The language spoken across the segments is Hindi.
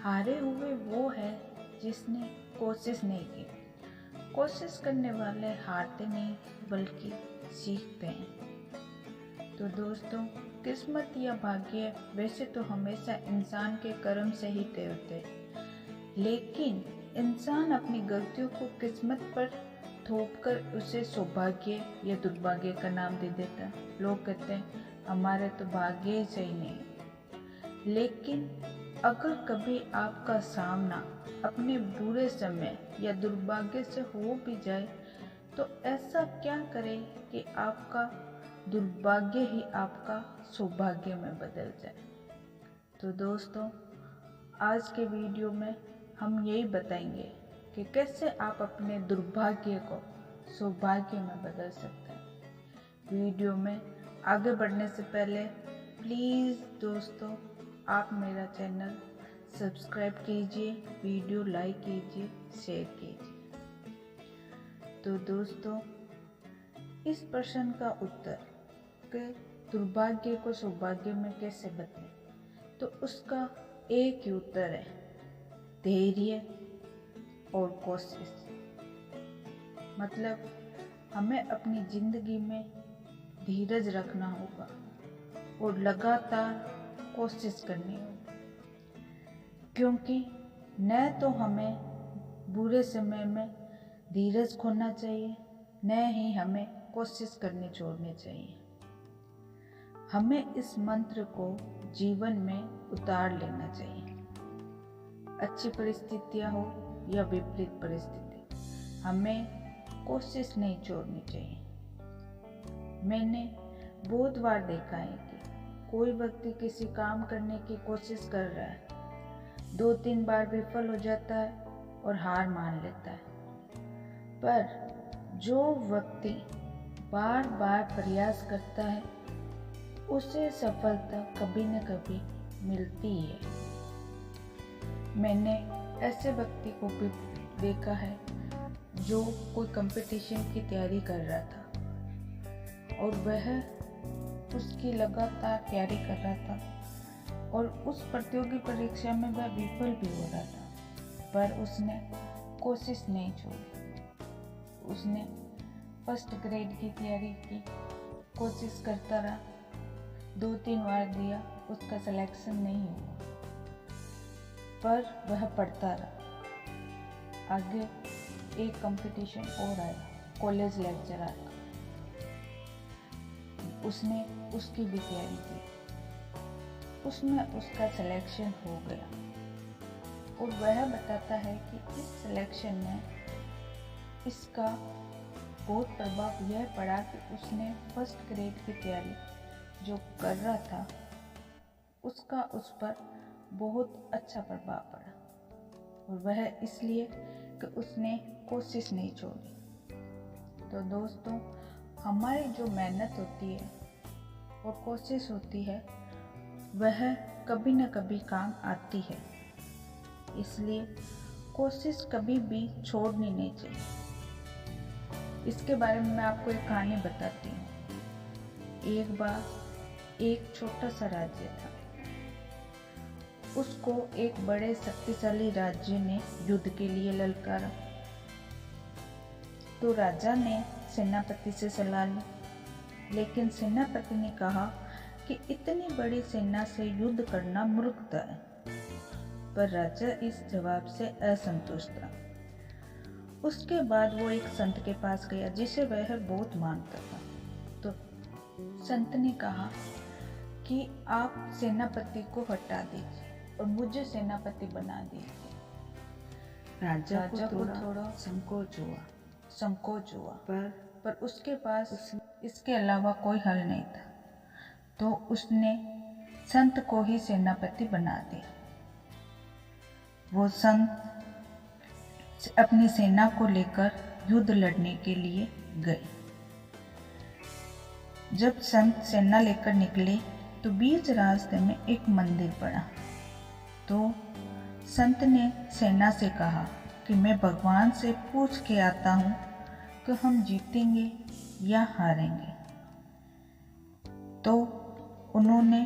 हारे हुए वो है जिसने कोशिश नहीं की। कोशिश करने वाले हारते नहीं बल्कि सीखते हैं। तो दोस्तों, किस्मत या भाग्य वैसे तो हमेशा इंसान के कर्म से ही तय होते हैं, लेकिन इंसान अपनी गलतियों को किस्मत पर थोपकर उसे सौभाग्य या दुर्भाग्य का नाम दे देता है। लोग कहते हैं हमारे तो भाग्य ही सही नहीं। लेकिन अगर कभी आपका सामना अपने बुरे समय या दुर्भाग्य से हो भी जाए तो ऐसा क्या करें कि आपका दुर्भाग्य ही आपका सौभाग्य में बदल जाए। तो दोस्तों, आज के वीडियो में हम यही बताएंगे कि कैसे आप अपने दुर्भाग्य को सौभाग्य में बदल सकते हैं। वीडियो में आगे बढ़ने से पहले प्लीज़ दोस्तों, आप मेरा चैनल सब्सक्राइब कीजिए, वीडियो लाइक कीजिए, शेयर कीजिए। तो दोस्तों, इस प्रश्न का उत्तर कि दुर्भाग्य को सौभाग्य में कैसे बदलें, तो उसका एक ही उत्तर है, धैर्य और कोशिश। मतलब हमें अपनी जिंदगी में धीरज रखना होगा और लगातार कोशिश करनी होगी, क्योंकि न तो हमें बुरे समय में धीरज खोना चाहिए, न ही हमें कोशिश करनी छोड़नी चाहिए। हमें इस मंत्र को जीवन में उतार लेना चाहिए। अच्छी परिस्थितियां हो या विपरीत परिस्थिति, हमें कोशिश नहीं छोड़नी चाहिए। मैंने बहुत बार देखा है कि कोई व्यक्ति किसी काम करने की कोशिश कर रहा है, 2-3 बार विफल हो जाता है और हार मान लेता है। पर जो व्यक्ति बार बार प्रयास करता है उसे सफलता कभी न कभी मिलती है। मैंने ऐसे व्यक्ति को भी देखा है जो कोई कंपटीशन की तैयारी कर रहा था और वह उसकी लगातार तैयारी कर रहा था और उस प्रतियोगी परीक्षा में वह विफल भी हो रहा था, पर उसने कोशिश नहीं छोड़ी। उसने फर्स्ट ग्रेड की तैयारी की, कोशिश करता रहा, 2-3 बार दिया, उसका सिलेक्शन नहीं हुआ, पर वह पढ़ता रहा। आगे एक कंपटीशन और आया, कॉलेज लेक्चरर का, उसने उसकी भी तैयारी की, उसमें उसका सिलेक्शन हो गया। और वह बताता है कि इस सिलेक्शन में इसका बहुत प्रभाव यह पड़ा कि उसने फर्स्ट ग्रेड की तैयारी जो कर रहा था उसका उस पर बहुत अच्छा प्रभाव पड़ा, और वह इसलिए कि उसने कोशिश नहीं छोड़ी। तो दोस्तों, हमारी जो मेहनत होती है और कोशिश होती है वह कभी न कभी काम आती है, इसलिए कोशिश कभी भी छोड़नी नहीं चाहिए। इसके बारे में मैं आपको एक कहानी बताती हूँ। एक बार एक छोटा सा राज्य था, उसको एक बड़े शक्तिशाली राज्य ने युद्ध के लिए ललकारा। तो राजा ने सेनापति से सलाह ली, लेकिन सेनापति ने कहा कि इतनी बड़ी सेना से युद्ध करना मूर्खता है। पर राजा इस जवाब से असंतुष्ट था। उसके बाद वो एक संत के पास गया जिसे वह बहुत मानता था। तो संत ने कहा कि आप सेनापति को हटा दीजिए और मुझे सेनापति बना दीजिए। राजा को थोड़ा संकोच हुआ, पर उसके पास इसके अलावा कोई हल नहीं था। तो उसने संत को ही सेनापति बना दिया। वो संत अपनी सेना को लेकर युद्ध लड़ने के लिए गए। जब संत सेना लेकर निकले तो बीच रास्ते में एक मंदिर पड़ा। तो संत ने सेना से कहा कि मैं भगवान से पूछ के आता हूँ कि हम जीतेंगे या हारेंगे। तो उन्होंने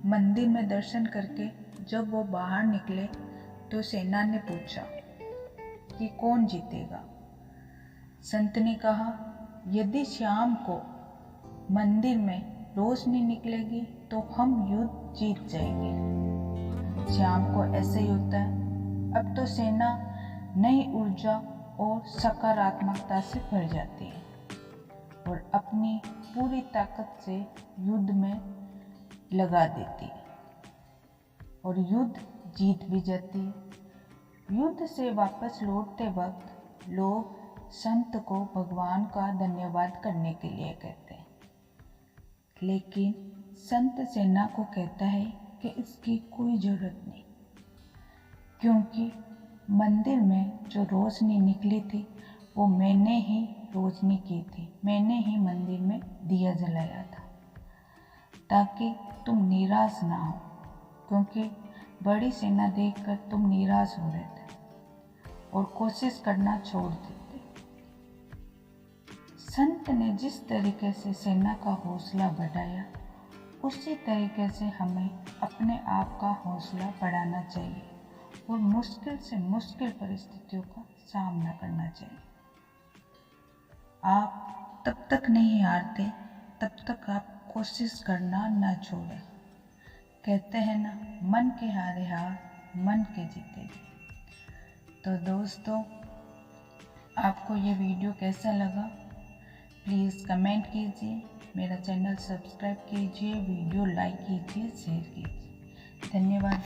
मंदिर में दर्शन करके जब वो बाहर निकले तो सेना ने पूछा कि कौन जीतेगा। संत ने कहा, यदि शाम को मंदिर में रोशनी निकलेगी तो हम युद्ध जीत जाएंगे। शाम को ऐसे ही होता है। अब तो सेना नई ऊर्जा और सकारात्मकता से भर जाती है और अपनी पूरी ताकत से युद्ध में लगा देती है और युद्ध जीत भी जाती है। युद्ध से वापस लौटते वक्त लोग संत को भगवान का धन्यवाद करने के लिए कहते हैं, लेकिन संत सेना को कहता है कि इसकी कोई ज़रूरत नहीं, क्योंकि मंदिर में जो रोशनी निकली थी वो मैंने ही रोशनी की थी, मैंने ही मंदिर में दिया जलाया था, ताकि तुम निराश ना हो, क्योंकि बड़ी सेना देखकर तुम निराश हो रहे थे और कोशिश करना छोड़ देते। संत ने जिस तरीके से सेना का हौसला बढ़ाया, उसी तरीके से हमें अपने आप का हौसला बढ़ाना चाहिए और मुश्किल से मुश्किल परिस्थितियों का सामना करना चाहिए। आप तब तक नहीं हारते तब तक आप कोशिश करना ना छोड़ें। कहते हैं ना, मन के हारे हार, मन के जीते जीत। तो दोस्तों, आपको ये वीडियो कैसा लगा प्लीज़ कमेंट कीजिए, मेरा चैनल सब्सक्राइब कीजिए, वीडियो लाइक कीजिए, शेयर कीजिए। धन्यवाद।